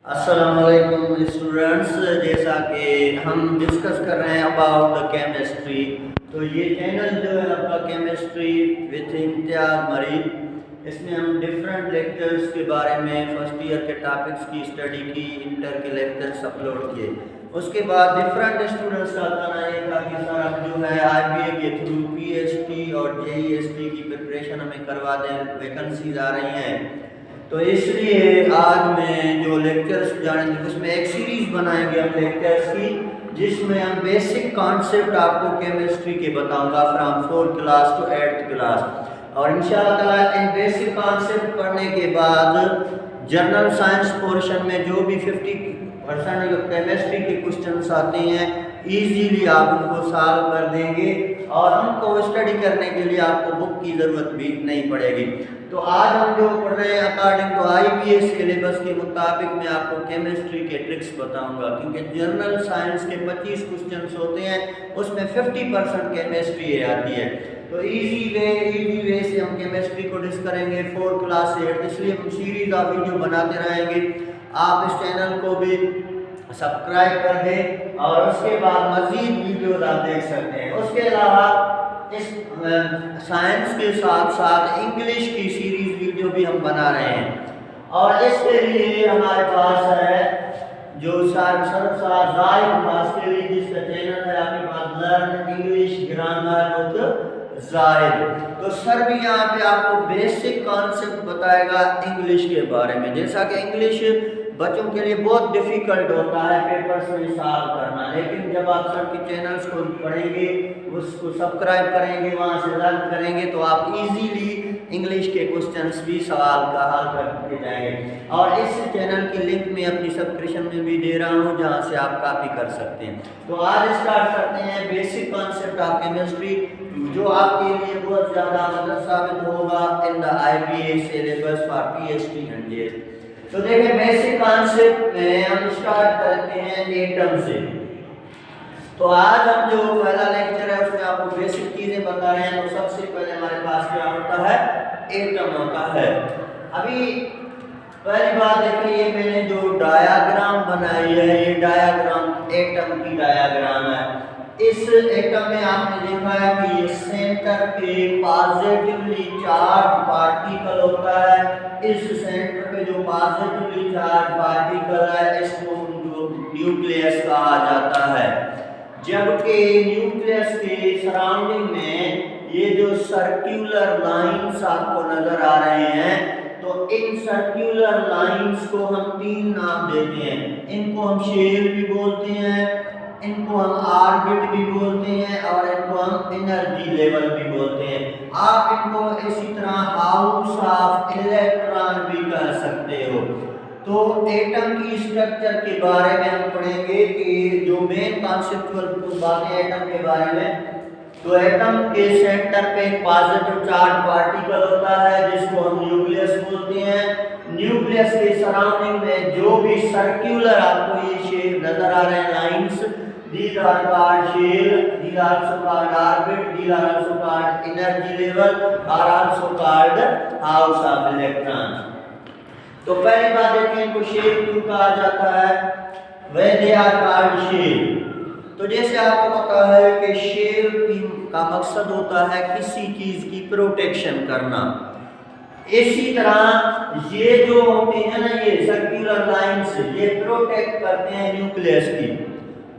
अस्सलामुअलैकुम स्टूडेंट्स, जैसा कि हम डिस्कस कर रहे हैं अबाउट द केमिस्ट्री। तो ये चैनल जो है आपका केमिस्ट्री विथ इम्तियाज़ मरीद, इसमें हम डिफरेंट लेक्चर्स के बारे में फर्स्ट ईयर के टॉपिक्स की स्टडी की, इंटर के लेक्चर्स अपलोड किए। उसके बाद डिफरेंट स्टूडेंट्स का कहना ये था कि सर अब जो है IBA के थ्रू PhD और JEST की प्रिपरेशन हमें करवा दें, वैकेंसीज आ रही हैं। तो इसलिए आज मैं जो लेक्चर्स जानेंगे उसमें एक सीरीज़ बनाएंगे हम लेक्चर्स की, जिसमें हम बेसिक कॉन्सेप्ट आपको केमिस्ट्री के बताऊंगा from 4th class to 8th class. और इंशाअल्लाह ताला इन बेसिक कॉन्सेप्ट पढ़ने के बाद जनरल साइंस पोर्शन में जो भी 50% केमिस्ट्री के क्वेश्चंस आते हैं इजीली आप उनको सॉल्व कर देंगे और उनको स्टडी करने के लिए आपको बुक की ज़रूरत भी नहीं पड़ेगी। तो आज हम जो पढ़ रहे हैं अकॉर्डिंग टू IBA सिलेबस के मुताबिक मैं आपको केमिस्ट्री के ट्रिक्स बताऊंगा, क्योंकि जनरल साइंस के 25 क्वेश्चंस होते हैं, उसमें 50% केमिस्ट्री आती है। तो इजी वे से हम केमिस्ट्री को डिस्कस करेंगे 4th क्लास से 8th, इसलिए हम सीरीज ऑफ वीडियो बनाते रहेंगे। आप इस चैनल को भी सब्सक्राइब कर दें और उसके बाद मज़ीद वीडियोस आप देख सकते हैं। उसके अलावा इस साइंस के साथ साथ इंग्लिश की सीरीज वीडियो भी हम बना रहे हैं, और इसके लिए हमारे पास है जो जाहिद जिसका चैनल है आपके पास, learn English grammar with Zahid. तो सर भी यहाँ पे आपको बेसिक कॉन्सेप्ट बताएगा इंग्लिश के बारे में। जैसा कि इंग्लिश बच्चों के लिए बहुत डिफ़िकल्ट होता है पेपर्स में सॉल्व करना, लेकिन जब आप सर के चैनल्स को पढ़ेंगे, उसको सब्सक्राइब करेंगे, वहाँ से लर्न करेंगे, तो आप इजीली इंग्लिश के क्वेश्चंस भी सवाल का हल करके जाएंगे। और इस चैनल की लिंक मैं अपनी सब्सक्रिप्शन में भी दे रहा हूँ, जहाँ से आप कॉपी कर सकते हैं। तो आज स्टार्ट करते हैं बेसिक कॉन्सेप्ट ऑफ केमिस्ट्री, जो आपके लिए बहुत ज़्यादा मदद साबित होगा in the IBA syllabus for PhD and JEST। तो देखिए बेसिक कॉन्सेप्ट में हम स्टार्ट करते हैं एटम से। तो आज हम जो पहला लेक्चर है उसमें आपको बेसिक चीजें बता रहे हैं। तो सबसे पहले हमारे पास क्या होता है, एटम होता है। अभी पहली बात देखिए, ये मैंने जो डायग्राम बनाई है, ये डायग्राम एटम की डायग्राम है। इस एटम में आपने देखा है कि ये सेंटर पे पॉजिटिवली चार्ज पार्टिकल होता है। इस सेंटर पे जो पॉजिटिवली चार्ज पार्टिकल है, इसको जो न्यूक्लियस कहा जाता है। जबकि न्यूक्लियस के सराउंडिंग में ये जो सर्कुलर लाइंस आपको नजर आ रहे हैं, तो इन सर्कुलर लाइंस को हम 3 नाम देते हैं। इनको हम शेल भी बोलते हैं, इनको हम ऑर्बिट भी बोलते हैं, और इनको हम एनर्जी लेवल भी बोलते हैं। आप इनको इसी तरह हाउस ऑफ इलेक्ट्रॉन भी कह सकते हो। तो एटम की स्ट्रक्चर के बारे में हम पढ़ेंगे कि जो मेन कॉन्सेप्चुअल बातें एटम के बारे में। तो एटम के सेंटर पे एक पॉजिटिव चार्ज पार्टिकल होता है जिसको हम न्यूक्लियस बोलते हैं। न्यूक्लियस के सराउंडिंग में जो भी सर्कुलर आपको ये शेप नजर आ रहे हैं lines, these are called shell, these are also called orbit, these are also called energy level, are also called house of electron। तो पहली बात देखिए, इनको शेल क्यों कहा जाता है, वे दे आर कॉल्ड शेल। तो जैसे आपको पता है कि शेल का मकसद होता है किसी चीज की प्रोटेक्शन करना। इसी तरह ये जो होते हैं ना, ये सर्कुलर लाइंस, ये प्रोटेक्ट करते हैं न्यूक्लियस की।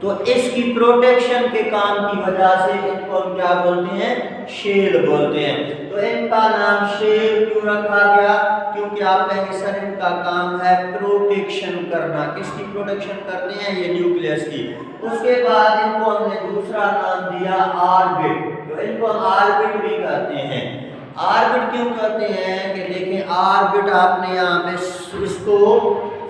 तो इसकी प्रोटेक्शन के काम की वजह से इनको हम क्या बोलते हैं, शेल बोलते हैं। तो इनका नाम शेल क्यों रखा गया, क्योंकि आप कहेंगे सर इनका काम है प्रोटेक्शन करना। किसकी प्रोटेक्शन करते हैं, ये न्यूक्लियस की। उसके बाद इनको हमने दूसरा नाम दिया ऑर्बिट। तो इनको हम ऑर्बिट भी कहते हैं। ऑर्बिट क्यों कहते हैं कि देखें, ऑर्बिट आपने यहाँ पे इसको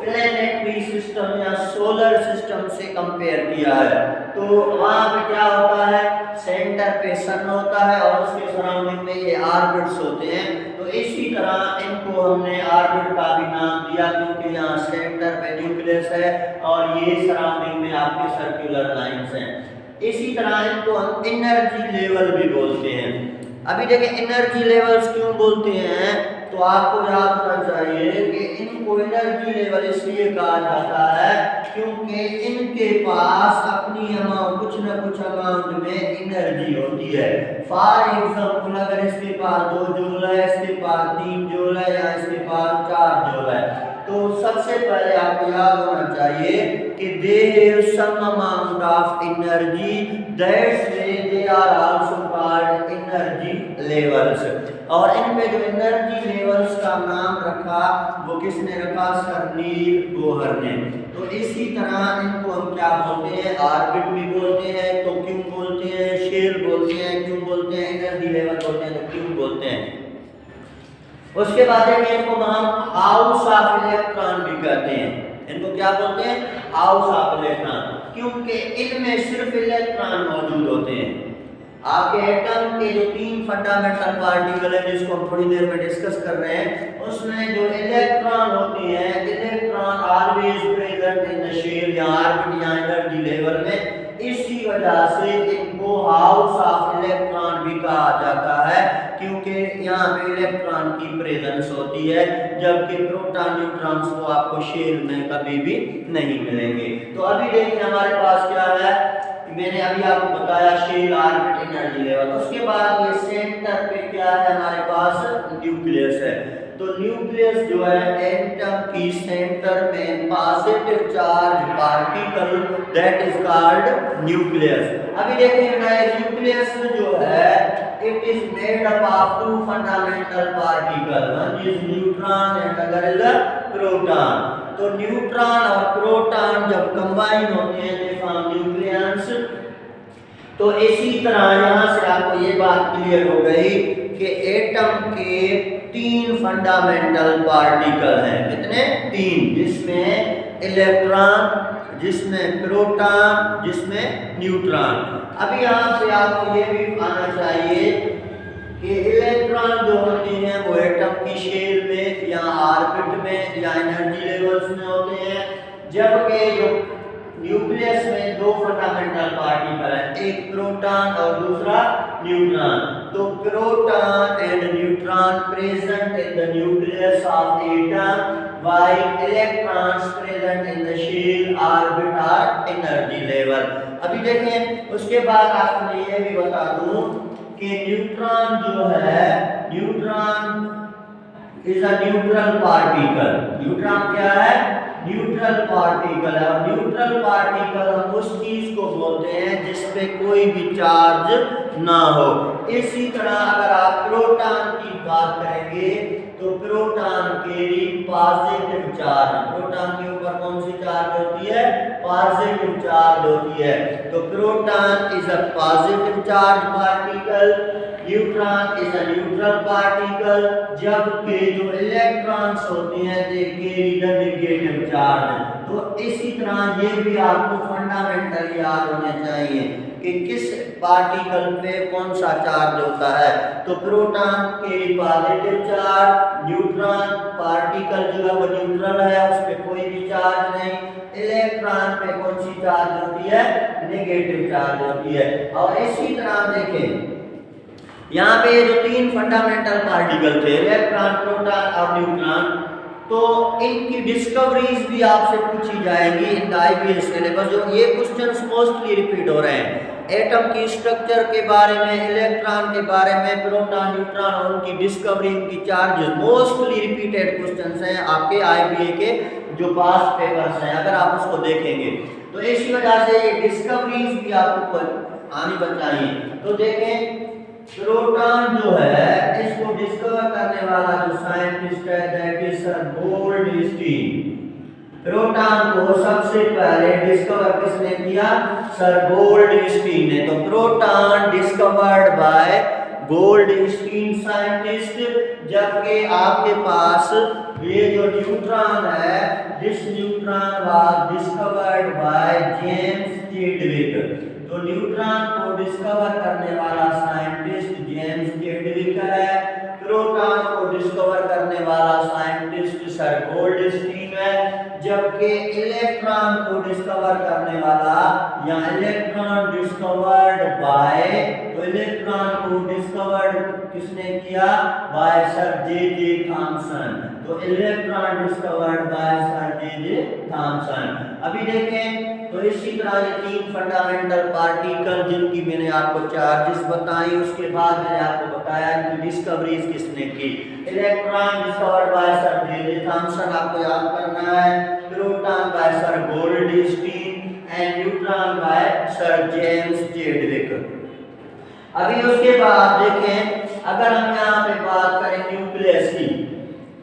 प्लैनेटरी सिस्टम या सोलर सिस्टम से कंपेयर किया है। तो वहाँ पे क्या होता है, सेंटर पे सन होता है और उसके सराउंडिंग में ये ऑर्बिट्स होते हैं। तो इसी तरह इनको हमने ऑर्बिट का भी नाम दिया, क्योंकि यहाँ सेंटर पे न्यूक्लियस है और ये सराउंडिंग में आपके सर्कुलर लाइंस हैं। इसी तरह इनको हम एनर्जी लेवल भी बोलते हैं। अभी देखिए एनर्जी लेवल्स क्यों बोलते हैं, तो आपको याद होना चाहिए कि इनको इनको एनर्जी लेवल इसलिए कहा जाता है क्योंकि इनके पास अपनी अमाउंट कुछ ना कुछ अमाउंट में एनर्जी होती है। फॉर एग्जांपल अगर इसके पास 2 जूल है, इसके पास 3 जूल है या इसके पास 4 जूल है, तो सबसे पहले आपको याद होना चाहिए कि they have some amount of energy, that's way they are also called energy levels. और इनमें जो एनर्जी लेवल्स का नाम रखा वो किसने रखा? सर नील बोहर ने। तो इसी तरह इनको हम क्या बोलते हैं? ऑर्बिट भी बोलते हैं, तो क्यों बोलते हैं? शेल बोलते हैं, क्यों बोलते हैं? एनर्जी लेवल बोलते हैं, तो क्यों बोलते हैं? उसके बाद इनको हम हाउस ऑफ इलेक्ट्रॉन भी कहते हैं। इनको क्या बोलते हैं? हाउस ऑफ इलेक्ट्रॉन, क्योंकि इनमें सिर्फ इलेक्ट्रॉन मौजूद होते हैं। आपके एटम के जो 3 फंडामेंटल पार्टिकल है जिसको हम थोड़ी देर में डिस्कस कर रहे हैं, उसमें जो इलेक्ट्रॉन होते हैं, electron always present in the shell या ऑर्बिट या एनर्जी लेवल में। इसी वजह से इनको हाउस ऑफ इलेक्ट्रॉन भी कहा जाता है, क्योंकि यहाँ पे इलेक्ट्रॉन की प्रेजेंस होती है, जबकि प्रोटॉन न्यूट्रॉन्स को आपको शेल में कभी भी नहीं मिलेंगे। तो अभी देखिए हमारे पास क्या है, मैंने अभी आपको बताया शेल, ऑर्बिट, एनर्जी लेवल। उसके बाद ये सेंटर पे क्या है हमारे पास? न्यूक्लियस है। तो न्यूक्लियस जो है एटम की सेंटर में positive charge particle, that is called nucleus. अभी देखिए न्यूक्लियस जो है it is made up of 2 fundamental particle, one is neutron and other is proton. तो न्यूट्रॉन और प्रोटॉन जब कंबाइन होते हैं दे फॉर्म न्यूक्लियस। तो इसी तरह यहाँ से आपको ये बात क्लियर हो गई कि एटम के 3 फंडामेंटल पार्टिकल हैं। कितने? 3, जिसमें इलेक्ट्रॉन, जिसमें प्रोटॉन, जिसमें न्यूट्रॉन। अभी यहाँ से आपको ये भी आना चाहिए कि इलेक्ट्रॉन जो होते हैं वो एटम की शेल में या ऑर्बिट में या एनर्जी लेवल्स में होते हैं, जबकि जो न्यूक्लियस में 2 फंडामेंटल पार्टिकल हैं, एक प्रोटॉन और दूसरा न्यूट्रॉन। तो proton and neutron present in the nucleus of atom while electrons present in the shell, orbit or energy level। अभी देखें उसके बाद आपको मैं ये भी बता दूं कि न्यूट्रॉन जो है, neutron is a neutral particle. Neutron क्या है? न्यूट्रल पार्टिकल है। और न्यूट्रल पार्टिकल हम उस चीज को बोलते हैं जिस पे कोई भी चार्ज ना हो। इसी तरह अगर आप प्रोटॉन की बात करेंगे तो proton carry positive charge. Proton के ऊपर कौन सी चार्ज होती है? पॉजिटिव चार्ज होती है। तो proton is a positive charge particle, neutron is a neutral particle, जबकि जो इलेक्ट्रॉन्स होते हैं they carry the negative charge. तो इसी तरह ये भी आपको फंडामेंटल याद होने चाहिए कि किस पार्टिकल पे कौन सा चार्ज होता है। तो proton carry positive charge, neutron particle जो है वो न्यूट्रल है, उस पे कोई भी चार्ज नहीं। इलेक्ट्रॉन पे कौन सी चार्ज होती है? नेगेटिव चार्ज होती है। और इसी तरह देखें यहाँ पे जो 3 फंडामेंटल पार्टिकल थे, इलेक्ट्रॉन, प्रोटॉन और न्यूट्रॉन, तो इनकी डिस्कवरीज भी आपसे पूछी जाएगी इन आईबीएस सिलेबस। जो ये क्वेश्चंस मोस्टली रिपीट हो रहे हैं, एटम की स्ट्रक्चर के बारे में, इलेक्ट्रॉन के बारे में, प्रोटॉन, न्यूट्रॉन और उनकी डिस्कवरी, उनकी चार्जेस, मोस्टली रिपीटेड क्वेश्चंस हैं आपके आईबीए के जो पास्ट पेपर्स हैं, अगर आप उसको देखेंगे। तो इसी वजह से ये डिस्कवरीज भी आपको आनी चाहिए। तो देखें प्रोटॉन जो है इसको डिस्कवर करने वाला जो साइंटिस्ट है that is sir Goldstein. Proton को सबसे पहले डिस्कवर किसने किया? सर गोल्डस्टीन ने। तो proton discovered by Goldstein scientist, जबकि आपके पास ये जो न्यूट्रॉन है, this neutron was discovered by James Chadwick. तो न्यूट्रॉन को डिस्कवर करने वाला साइंटिस्ट जेम्स चैडविक है। प्रोटॉन को डिस्कवर करने वाला साइंटिस्ट सर गोल्डस्टीन है, जबकि इलेक्ट्रॉन को डिस्कवर करने वाला या इलेक्ट्रॉन डिस्कवर्ड बाय, तो इलेक्ट्रॉन को डिस्कवर्ड किसने किया? बाय सर जे जे थॉमसन। तो तो electron discovered by sir J Thompson. अभी देखें तो इसी तरह ये 3 फंडामेंटल पार्टिकल जिनकी मैंने आपको चार्जेस बताई, उसके बाद मैंने आपको बताया कि डिस्कवरीज किसने की। Electron discovered by sir J Thomson आपको याद करना है, proton by sir Goldstein and neutron by sir James Chadwick. अभी उसके बाद देखें अगर हम यहाँ पे बात करें न्यूक्लियस की,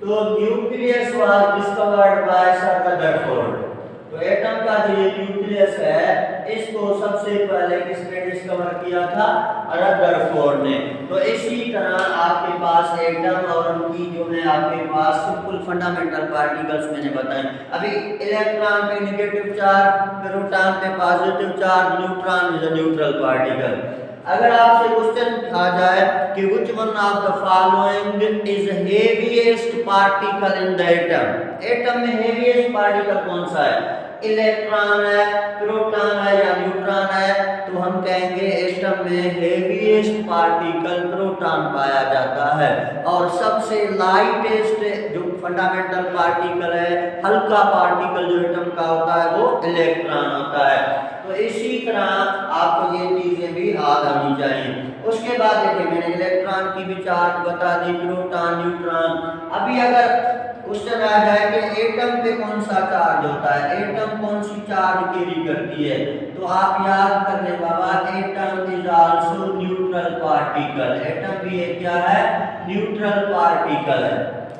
तो nucleus was discovered by sir Rutherford. तो एटम का जो ये न्यूक्लियस है इसको सबसे पहले किसने डिस्कवर किया था? रदरफोर्ड ने। तो इसी तरह आपके पास एटम और उनकी जो है आपके पास सिंपल फंडामेंटल पार्टिकल्स मैंने बताए। अभी इलेक्ट्रॉन पे नेगेटिव चार्ज, प्रोटॉन पे positive charge, neutron is a neutral particle. अगर आपसे क्वेश्चन आ जाए कि which one of the following is heaviest particle in the atom, atom में हेवीएस्ट पार्टिकल कौन सा है? इलेक्ट्रॉन है, प्रोटॉन है या न्यूट्रॉन है? तो हम कहेंगे एटम में हेवीएस्ट पार्टिकल प्रोटॉन पाया जाता है और सबसे लाइटेस्ट जो फंडामेंटल पार्टिकल है, हल्का पार्टिकल जो एटम का होता है वो इलेक्ट्रॉन होता है। तो इसी तरह आपको ये चीजें भी याद आनी चाहिए। उसके बाद देखिए मैंने इलेक्ट्रॉन की भी चार्ज बता दी, प्रोटॉन, न्यूट्रॉन। अभी अगर क्वेश्चन आ जाए कि एटम पे कौन सा चार्ज होता है, एटम कौन सी चार्ज कैरी करती है, तो आप याद कर ले बाबा, atom is also neutral particle. Atom भी एक क्या है? न्यूट्रल पार्टिकल है।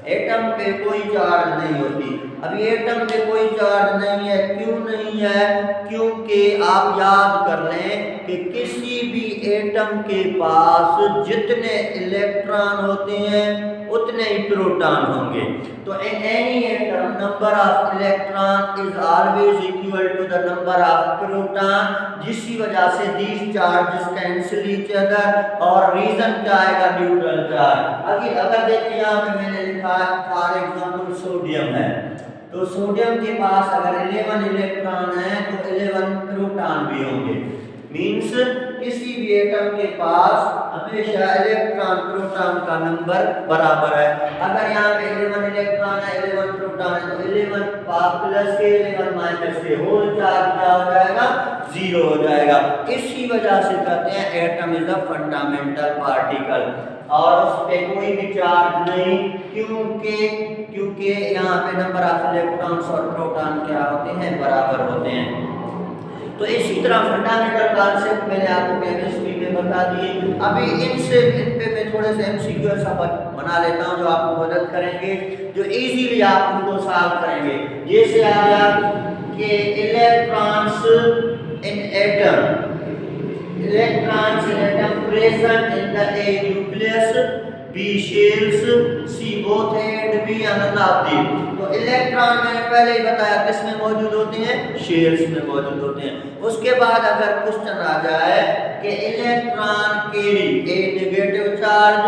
एटम पे कोई चार्ज नहीं होती। अभी एटम पे कोई चार्ज नहीं है, क्यों नहीं है? क्योंकि आप याद कर लें कि किसी भी एटम के पास जितने इलेक्ट्रॉन होते हैं उतने ही प्रोटॉन होंगे। तो in any atom number of electron is always equal to the number of proton, जिसकी वजह से these charges cancel each other और रीजन क्या आएगा? Neutral charge. अगर देखिए यहाँ पे मैंने लिखा है फॉर एग्जांपल सोडियम है, तो सोडियम के पास अगर 11 इलेक्ट्रॉन है तो 11 प्रोटॉन भी होंगे। मींस किसी भी एटम के पास हमेशा इलेक्ट्रॉन प्रोटॉन का नंबर बराबर है। अगर यहाँ पे 11 इलेक्ट्रॉन है, 11 प्रोटॉन है, तो 11 प्लस के 11 माइनस के होल चार्ज क्या हो जाएगा? 0 हो जाएगा। इसी वजह से कहते हैं atom is a fundamental particle और उस पे कोई भी चार्ज नहीं, क्योंकि यहाँ पे नंबर ऑफ इलेक्ट्रॉन्स और प्रोटॉन क्या होते हैं? बराबर होते हैं। तो इसी तरह फंडामेंटल कॉन्सेप्ट मैंने आपको केमिस्ट्री में बता दिए। अभी इन पे मैं थोड़े से एमसीक्यू सबक बना लेता हूँ जो आपको मदद करेंगे, जो इजीली आप उनको सॉल्व करेंगे। जैसे आ गया कि electrons in atom present in the A nucleus, B shells, C both and B none of the. तो इलेक्ट्रॉन मैंने पहले ही बताया किस में मौजूद होते हैं? शेल्स में मौजूद होते हैं। उसके बाद अगर क्वेश्चन आ जाए कि electron carry a negative charge,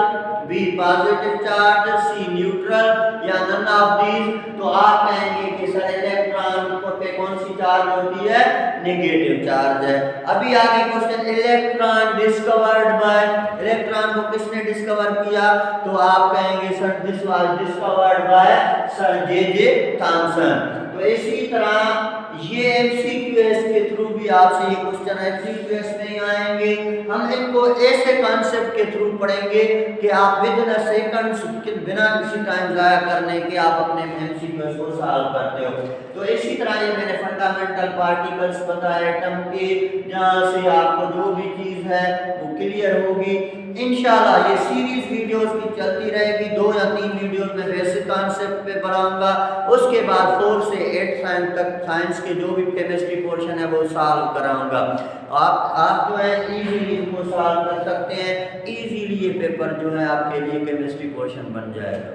B positive charge, C neutral या नन ऑफ दीज, तो आप कहेंगे कि सर इलेक्ट्रॉन पे कौन सी चार्ज होती है? नेगेटिव चार्ज है। अभी आगे question electron discovered bye, electron को किसने डिस्कवर किया? तो आप कहेंगे sir this was discovered by sir J Thompson. तो इसी तरह ये एमसीक्यूएस के थ्रू भी आपसे ये क्वेश्चन एमसीक्यूएस नहीं आएंगे, हम इनको ऐसे कॉन्सेप्ट के थ्रू पढ़ेंगे कि आप विद इन सेकंड्स बिना किसी टाइम जाया करने के आप अपने एमसीक्यूएस को सॉल्व करते हो। तो इसी तरह ये मैंने फंडामेंटल पार्टिकल्स बताए एटम के, जहाँ से आपको जो भी चीज़ है वो क्लियर होगी। इंशाल्लाह ये सीरीज वीडियोस की चलती रहेगी, 2 या 3 वीडियोस में बेसिक कॉन्सेप्ट पे पढ़ाऊंगा, उसके बाद 4 से 8 साइंस तक साइंस के जो भी केमिस्ट्री पोर्शन है वो सॉल्व कराऊंगा। आप जो है इजीली इनको सॉल्व कर सकते हैं, इजीली ये पेपर जो है आपके लिए केमिस्ट्री पोर्शन बन जाएगा।